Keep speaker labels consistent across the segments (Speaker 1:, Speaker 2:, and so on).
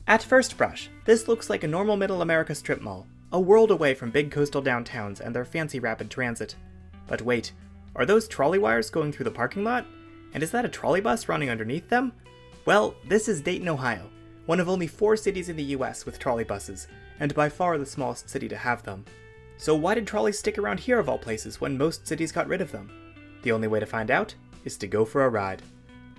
Speaker 1: At first brush, this looks like a normal Middle America strip mall, a world away from big coastal downtowns and their fancy rapid transit. But wait, are those trolley wires going through the parking lot? And is that a trolley bus running underneath them? Well, this is Dayton, Ohio, one of only 4 cities in the US with trolley buses, and by far the smallest city to have them. So why did trolleys stick around here of all places when most cities got rid of them? The only way to find out is to go for a ride.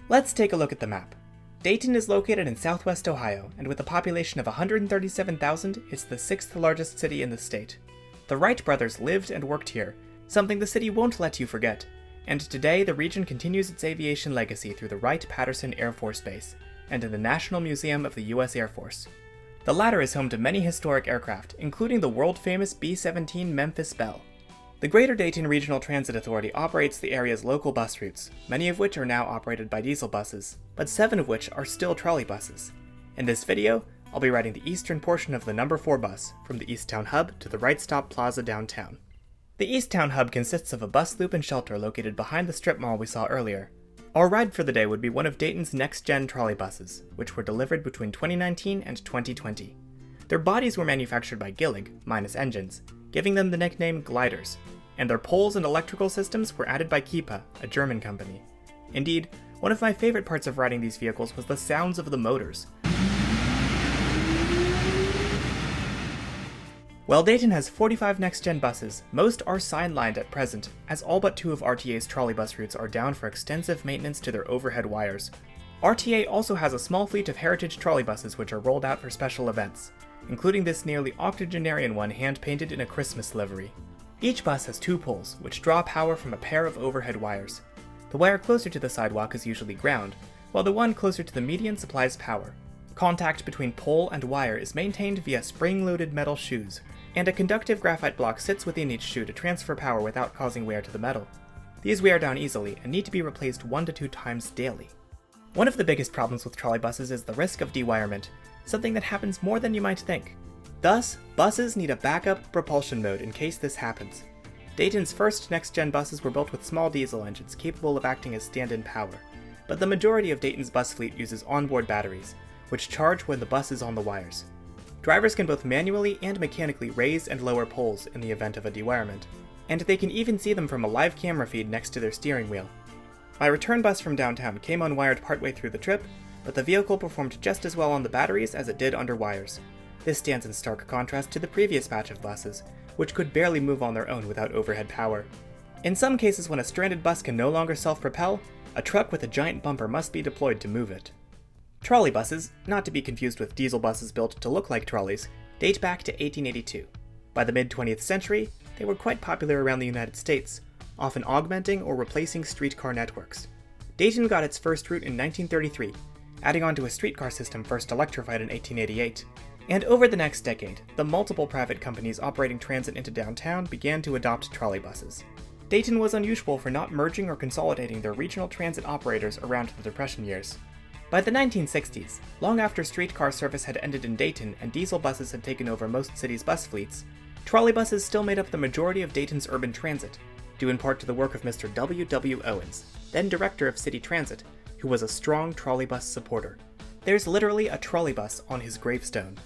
Speaker 1: Let's take a look at the map. Dayton is located in southwest Ohio, and with a population of 137,000, it's the 6th largest city in the state. The Wright brothers lived and worked here, something the city won't let you forget, and today the region continues its aviation legacy through the Wright-Patterson Air Force Base, and in the National Museum of the U.S. Air Force. The latter is home to many historic aircraft, including the world-famous B-17 Memphis Belle. The Greater Dayton Regional Transit Authority operates the area's local bus routes, many of which are now operated by diesel buses, but 7 of which are still trolley buses. In this video, I'll be riding the eastern portion of the number 4 bus, from the Easttown Hub to the Wright Stop Plaza downtown. The Easttown Hub consists of a bus loop and shelter located behind the strip mall we saw earlier. Our ride for the day would be one of Dayton's next-gen trolley buses, which were delivered between 2019 and 2020. Their bodies were manufactured by Gillig, minus engines, giving them the nickname gliders, and their poles and electrical systems were added by Kiepe, a German company. Indeed, one of my favorite parts of riding these vehicles was the sounds of the motors. While Dayton has 45 next-gen buses, most are sidelined at present, as all but 2 of RTA's trolleybus routes are down for extensive maintenance to their overhead wires. RTA also has a small fleet of heritage trolleybuses which are rolled out for special events, including this nearly octogenarian one hand-painted in a Christmas livery. Each bus has 2 poles, which draw power from a pair of overhead wires. The wire closer to the sidewalk is usually ground, while the one closer to the median supplies power. Contact between pole and wire is maintained via spring-loaded metal shoes, and a conductive graphite block sits within each shoe to transfer power without causing wear to the metal. These wear down easily and need to be replaced 1 to 2 times daily. One of the biggest problems with trolleybuses is the risk of dewirement, something that happens more than you might think. Thus, buses need a backup propulsion mode in case this happens. Dayton's first next-gen buses were built with small diesel engines capable of acting as stand-in power, but the majority of Dayton's bus fleet uses onboard batteries, which charge when the bus is on the wires. Drivers can both manually and mechanically raise and lower poles in the event of a dewirement, and they can even see them from a live camera feed next to their steering wheel. My return bus from downtown came unwired partway through the trip, but the vehicle performed just as well on the batteries as it did under wires. This stands in stark contrast to the previous batch of buses, which could barely move on their own without overhead power. In some cases, when a stranded bus can no longer self-propel, a truck with a giant bumper must be deployed to move it. Trolleybuses, not to be confused with diesel buses built to look like trolleys, date back to 1882. By the mid-20th century, they were quite popular around the United States, often augmenting or replacing streetcar networks. Dayton got its first route in 1933, adding on to a streetcar system first electrified in 1888. And over the next decade, the multiple private companies operating transit into downtown began to adopt trolleybuses. Dayton was unusual for not merging or consolidating their regional transit operators around the Depression years. By the 1960s, long after streetcar service had ended in Dayton and diesel buses had taken over most cities' bus fleets, trolleybuses still made up the majority of Dayton's urban transit, due in part to the work of Mr. W. W. Owens, then director of city transit, who was a strong trolleybus supporter. There's literally a trolleybus on his gravestone.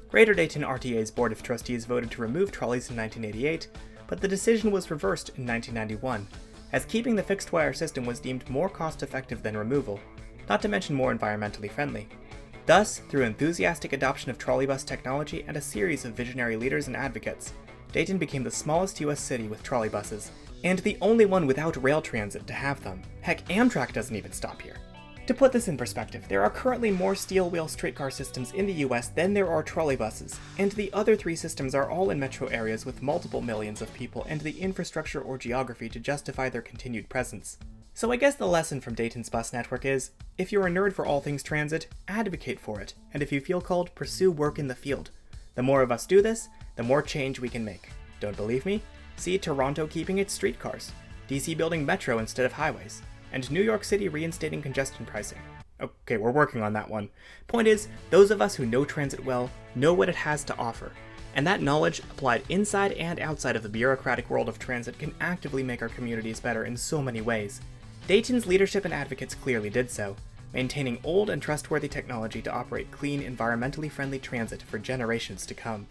Speaker 1: Greater Dayton RTA's Board of Trustees voted to remove trolleys in 1988, but the decision was reversed in 1991, as keeping the fixed wire system was deemed more cost-effective than removal, not to mention more environmentally friendly. Thus, through enthusiastic adoption of trolleybus technology and a series of visionary leaders and advocates, Dayton became the smallest US city with trolleybuses, and the only one without rail transit to have them. Heck, Amtrak doesn't even stop here. To put this in perspective, there are currently more steel wheel streetcar systems in the US than there are trolleybuses, and the other 3 systems are all in metro areas with multiple millions of people and the infrastructure or geography to justify their continued presence. So I guess the lesson from Dayton's bus network is, if you're a nerd for all things transit, advocate for it, and if you feel called, pursue work in the field. The more of us do this, the more change we can make. Don't believe me? See Toronto keeping its streetcars, DC building metro instead of highways, and New York City reinstating congestion pricing. Okay, we're working on that one. Point is, those of us who know transit well know what it has to offer, and that knowledge, applied inside and outside of the bureaucratic world of transit, can actively make our communities better in so many ways. Dayton's leadership and advocates clearly did so, maintaining old and trustworthy technology to operate clean, environmentally friendly transit for generations to come.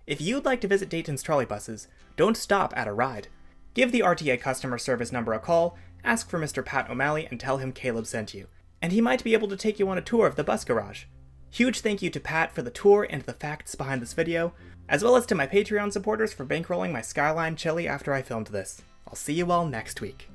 Speaker 1: If you'd like to visit Dayton's trolleybuses, don't stop at a ride. Give the RTA customer service number a call, ask for Mr. Pat O'Malley, and tell him Caleb sent you, and he might be able to take you on a tour of the bus garage. Huge thank you to Pat for the tour and the facts behind this video, as well as to my Patreon supporters for bankrolling my Skyline chili after I filmed this. I'll see you all next week.